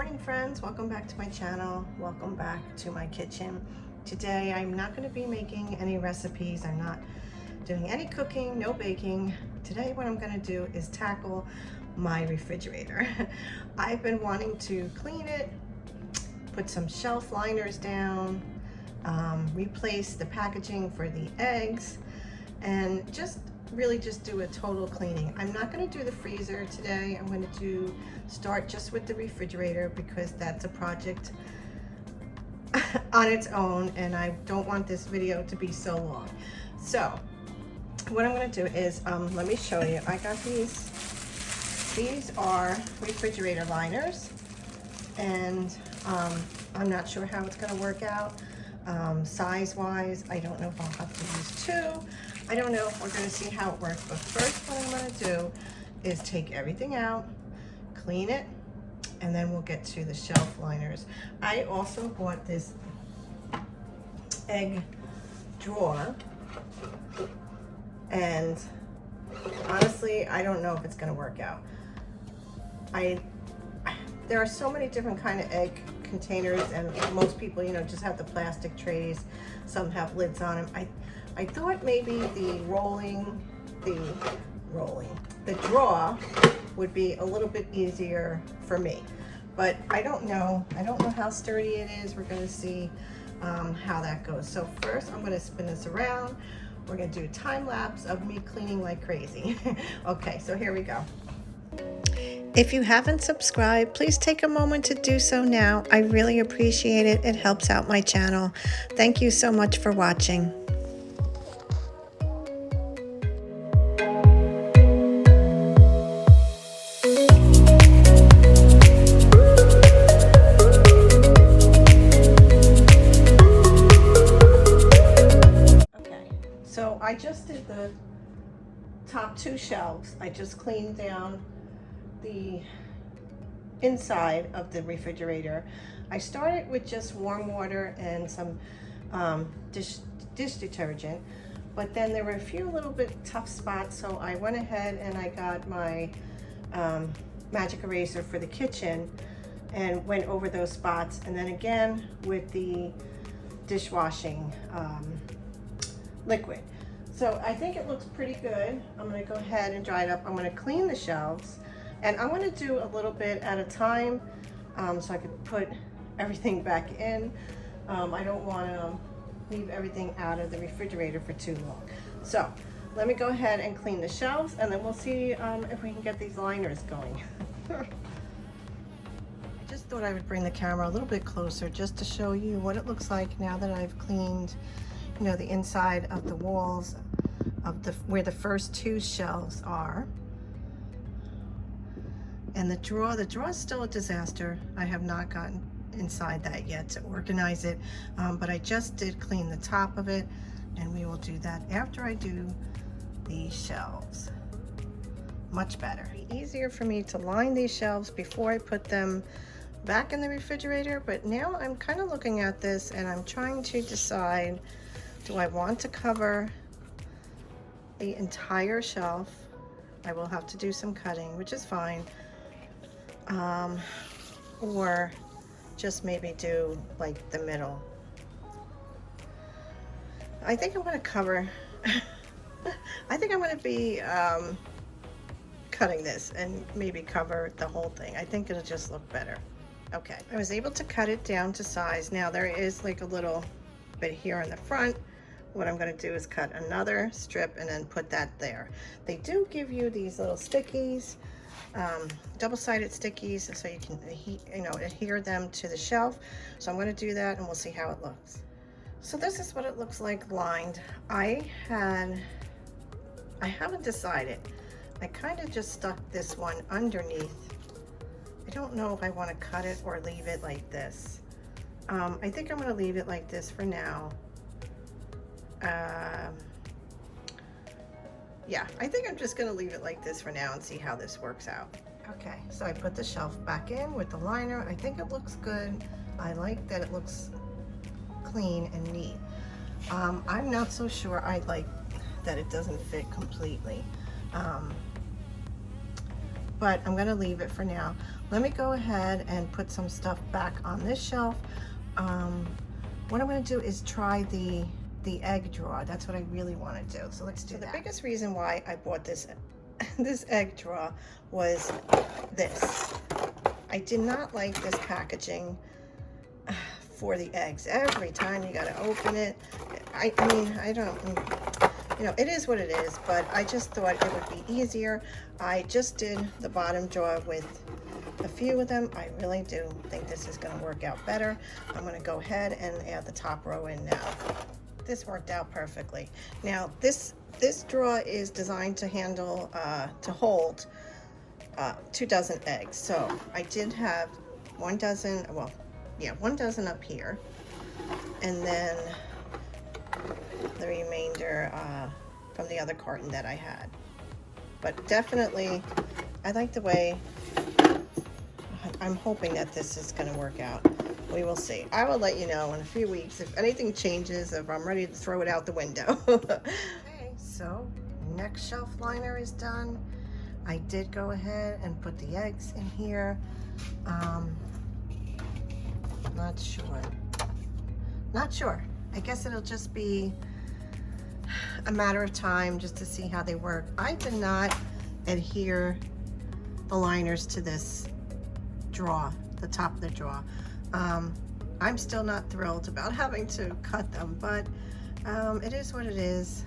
morning, friends. Welcome back to my channel. Welcome back to my kitchen. Today I'm not going to be making any recipes. I'm not doing any cooking, no baking. Today what I'm going to do is tackle my refrigerator. I've been wanting to clean it, put some shelf liners down, replace the packaging for the eggs, and just do a total cleaning. I'm not going to do the freezer today. I'm going to start just with the refrigerator because that's a project on its own and I don't want this video to be so long. So what I'm going to do is let me show you. I got these are refrigerator liners, and I'm not sure how it's going to work out size wise. I don't know if I'll have to use two. I don't know if we're going to see how it works, but first what I'm going to do is take everything out, clean it, and then we'll get to the shelf liners. I also bought this egg drawer, and honestly, I don't know if it's going to work out. There are so many different kind of egg containers, and most people, you know, just have the plastic trays. Some have lids on them. I thought maybe the draw would be a little bit easier for me, but I don't know how sturdy it is. We're going to see how that goes. So first I'm going to spin this around. We're going to do a time lapse of me cleaning like crazy. Okay, so here we go. If you haven't subscribed, please take a moment to do so now. I really appreciate it. It helps out my channel. Thank you so much for watching. So I just did the top two shelves. I just cleaned down the inside of the refrigerator. I started with just warm water and some dish detergent, but then there were a few little bit tough spots, so I went ahead and I got my magic eraser for the kitchen and went over those spots, and then again with the dishwashing liquid. So I think it looks pretty good. I'm going to go ahead and dry it up. I'm going to clean the shelves, and I'm going to do a little bit at a time so I can put everything back in. I don't want to leave everything out of the refrigerator for too long. So let me go ahead and clean the shelves, and then we'll see if we can get these liners going. I just thought I would bring the camera a little bit closer just to show you what it looks like now that I've cleaned, you know, the inside of the walls of where the first two shelves are. And the drawer is still a disaster. I have not gotten inside that yet to organize it, but I just did clean the top of it, and we will do that after I do these shelves. Much better. It'd be easier for me to line these shelves before I put them back in the refrigerator, but now I'm kind of looking at this and I'm trying to decide, do I want to cover the entire shelf? I will have to do some cutting, which is fine. Or just maybe do like the middle. I think I'm going to cover, I think I'm going to be cutting this and maybe cover the whole thing. I think it'll just look better. Okay, I was able to cut it down to size. Now there is like a little bit here in the front. What I'm going to do is cut another strip and then put that there. They do give you these little stickies, double-sided stickies, so you can, you know, adhere them to the shelf. So I'm going to do that, and we'll see how it looks. So this is what it looks like lined. I haven't decided. I kind of just stuck this one underneath. I don't know if I want to cut it or leave it like this. I think I'm going to leave it like this for now. Yeah, I think I'm just gonna leave it like this for now and see how this works out. Okay, so I put the shelf back in with the liner. I think it looks good. I like that it looks clean and neat. I'm not so sure I like that it doesn't fit completely. but I'm gonna leave it for now. Let me go ahead and put some stuff back on this shelf. What I'm gonna do is try the egg drawer. That's what I really wanna do. So let's do that. The biggest reason why I bought this this egg drawer was this. I did not like this packaging for the eggs. Every time you gotta open it. I mean, I don't, you know, it is what it is, but I just thought it would be easier. I just did the bottom drawer with a few of them. I really do think this is gonna work out better. I'm gonna go ahead and add the top row in now. This worked out perfectly. Now, this drawer is designed to handle, to hold 2 dozen eggs. So I did have 1 dozen, well, yeah, 1 dozen up here, and then the remainder from the other carton that I had. But definitely, I like the way, I'm hoping that this is gonna work out. We will see. I will let you know in a few weeks if anything changes, if I'm ready to throw it out the window. Okay, so next shelf liner is done. I did go ahead and put the eggs in here. Not sure. I guess it'll just be a matter of time just to see how they work. I did not adhere the liners to this drawer, the top of the drawer. I'm still not thrilled about having to cut them, but it is what it is.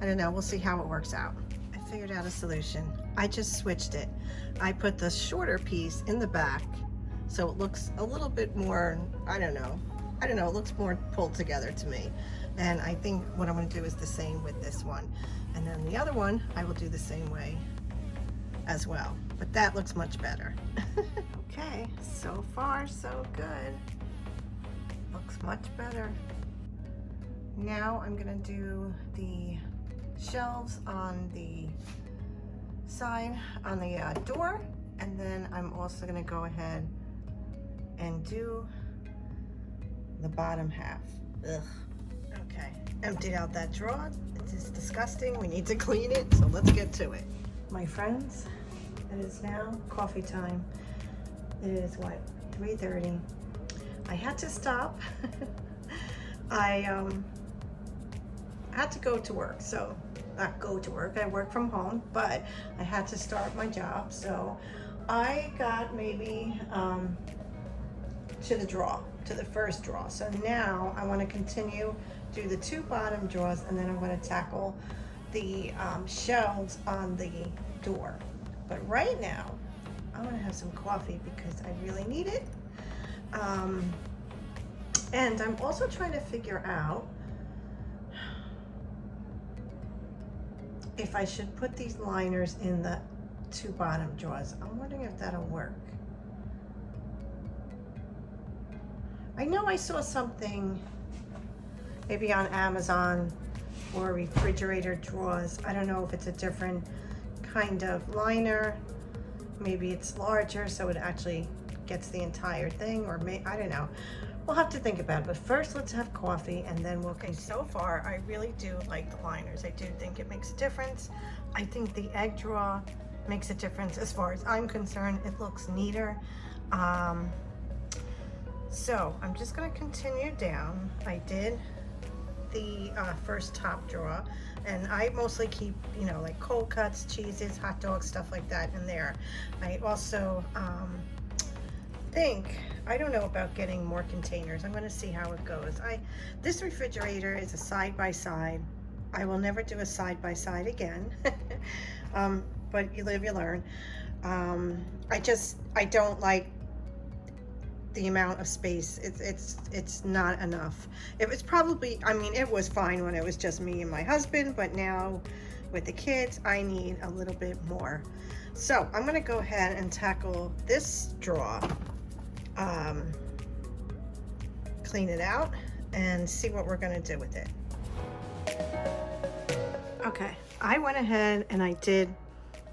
I don't know, we'll see how it works out. I figured out a solution. I just switched it. I put the shorter piece in the back so it looks a little bit more, I don't know, it looks more pulled together to me. And I think what I'm gonna do is the same with this one. And then the other one, I will do the same way as well. But that looks much better. Okay, so far so good. Looks much better. Now I'm gonna do the shelves on the side, on the door, and then I'm also gonna go ahead and do the bottom half. Ugh. Okay, emptied out that drawer. It is disgusting. We need to clean it, so let's get to it. My friends, it is now coffee time. It is what, 3:30. I had to stop. I had to go to work, so not go to work, I work from home, but I had to start my job, so I got maybe to the drawer, to the first drawer. So now I want to continue, do the 2 bottom drawers, and then I'm going to tackle the shelves on the door. But right now I'm going to have some coffee because I really need it. And I'm also trying to figure out if I should put these liners in the 2 bottom drawers. I'm wondering if that'll work. I know I saw something maybe on Amazon for refrigerator drawers. I don't know if it's a different kind of liner. Maybe it's larger so it actually gets the entire thing, or I don't know. We'll have to think about it, but first let's have coffee and then we'll continue. So far, I really do like the liners. I do think it makes a difference. I think the egg drawer makes a difference as far as I'm concerned. It looks neater. So I'm just gonna continue down. I did the first top drawer, and I mostly keep, you know, like cold cuts, cheeses, hot dogs, stuff like that in there. I also I don't know about getting more containers. I'm gonna see how it goes. This refrigerator is a side-by-side. I will never do a side-by-side again. But you live, you learn. I don't like the amount of space. It's not enough. It was probably, I mean, it was fine when it was just me and my husband, but now with the kids, I need a little bit more. So I'm gonna go ahead and tackle this drawer, clean it out, and see what we're gonna do with it. Okay, I went ahead and I did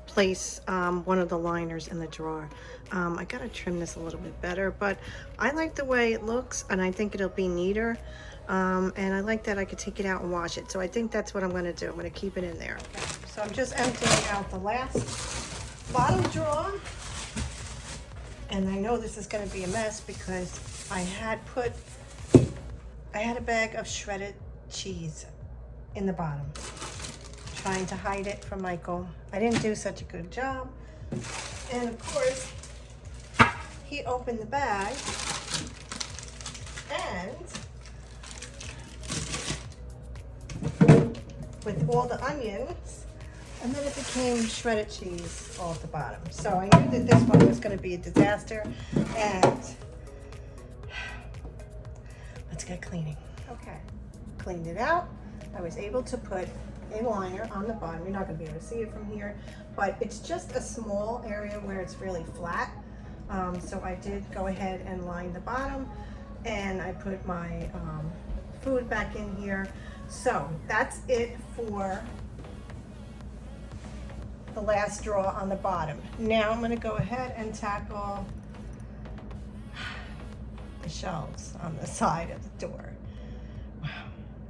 place one of the liners in the drawer. I gotta trim this a little bit better, but I like the way it looks and I think it'll be neater. And I like that I could take it out and wash it. So I think that's what I'm gonna do. I'm gonna keep it in there. Okay. So I'm just emptying out the last bottom drawer. And I know this is going to be a mess because I had a bag of shredded cheese in the bottom, trying to hide it from Michael. I didn't do such a good job. And of course, he opened the bag and with all the onions, and then it became shredded cheese all at the bottom. So I knew that this one was going to be a disaster, and let's get cleaning. Okay, cleaned it out. I was able to put a liner on the bottom. You're not going to be able to see it from here, but it's just a small area where it's really flat. So I did go ahead and line the bottom, and I put my food back in here. So that's it for the last drawer on the bottom. Now I'm going to go ahead and tackle the shelves on the side of the door. Wow.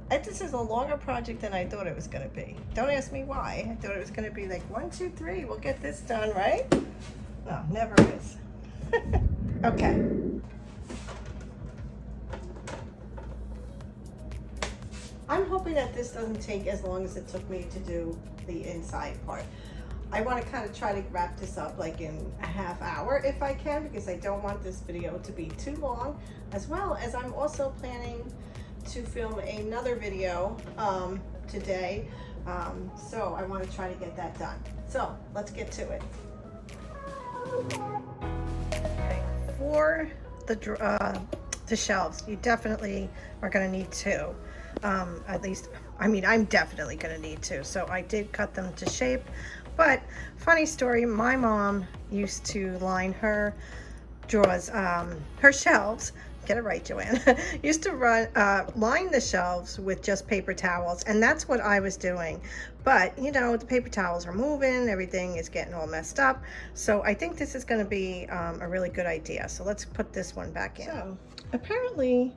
This is a longer project than I thought it was going to be. Don't ask me why. I thought it was going to be like 1, 2, 3, we'll get this done, right? No, never is. Okay. I'm hoping that this doesn't take as long as it took me to do the inside part. I want to kind of try to wrap this up like in a half hour if I can, because I don't want this video to be too long, as well as I'm also planning to film another video today. So I want to try to get that done. So let's get to it. For the shelves, you definitely are going to need 2. At least, I mean, I'm definitely going to need 2. So I did cut them to shape. But funny story, my mom used to line her drawers, her shelves. Get it right, Joann. Used to line the shelves with just paper towels, and that's what I was doing. But you know, the paper towels are moving, everything is getting all messed up. So I think this is going to be a really good idea. So let's put this one back in. So apparently,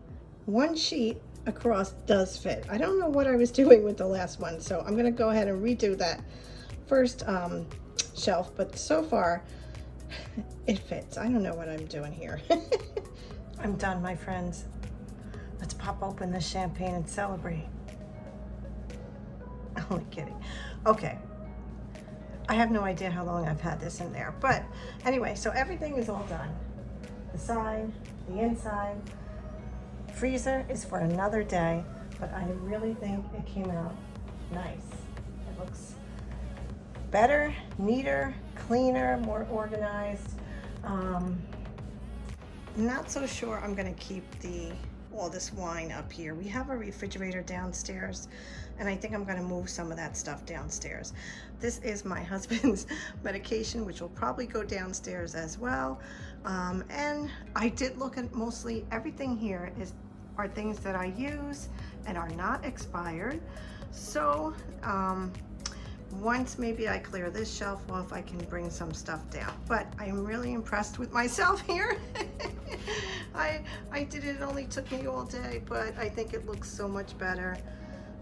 one sheet across does fit. I don't know what I was doing with the last one, so I'm going to go ahead and redo that first shelf. But so far, it fits. I don't know what I'm doing here. I'm done, my friends. Let's pop open this champagne and celebrate. Only kidding. Okay. I have no idea how long I've had this in there. But anyway, so everything is all done. The side, the inside. Freezer is for another day, but I really think it came out nice. It looks better, neater, cleaner, more organized. Not so sure I'm going to keep all this wine up here. We have a refrigerator downstairs, and I think I'm going to move some of that stuff downstairs. This is my husband's medication, which will probably go downstairs as well. And I did look at mostly everything here are things that I use and are not expired. So once maybe I clear this shelf off, I can bring some stuff down. But I'm really impressed with myself here. I did it, it only took me all day, but I think it looks so much better,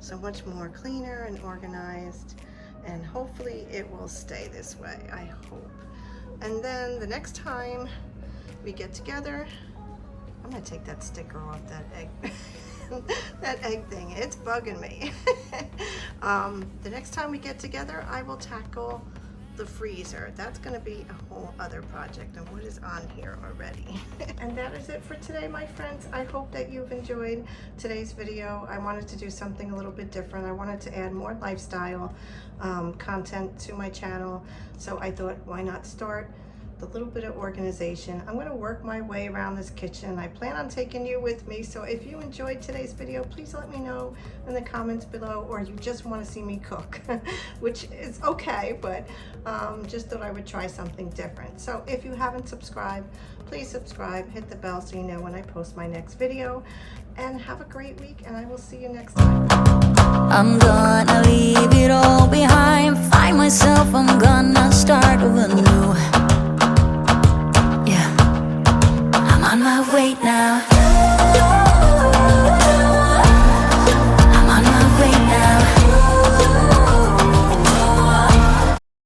so much more cleaner and organized, and hopefully it will stay this way, I hope. And then the next time we get together, I'm gonna take that sticker off that egg. That egg thing, it's bugging me. The next time we get together, I will tackle the freezer. That's going to be a whole other project, and what is on here already. And that is it for today, my friends. I hope that you've enjoyed today's video. I wanted to do something a little bit different. I wanted to add more lifestyle content to my channel, so I thought, why not start the little bit of organization. I'm going to work my way around this kitchen. I plan on taking you with me, so if you enjoyed today's video, please let me know in the comments below, or you just want to see me cook, which is okay, but just thought I would try something different. So if you haven't subscribed, please subscribe, hit the bell so you know when I post my next video, and have a great week, and I will see you next time. I'm gonna leave it all behind, find myself, I'm gonna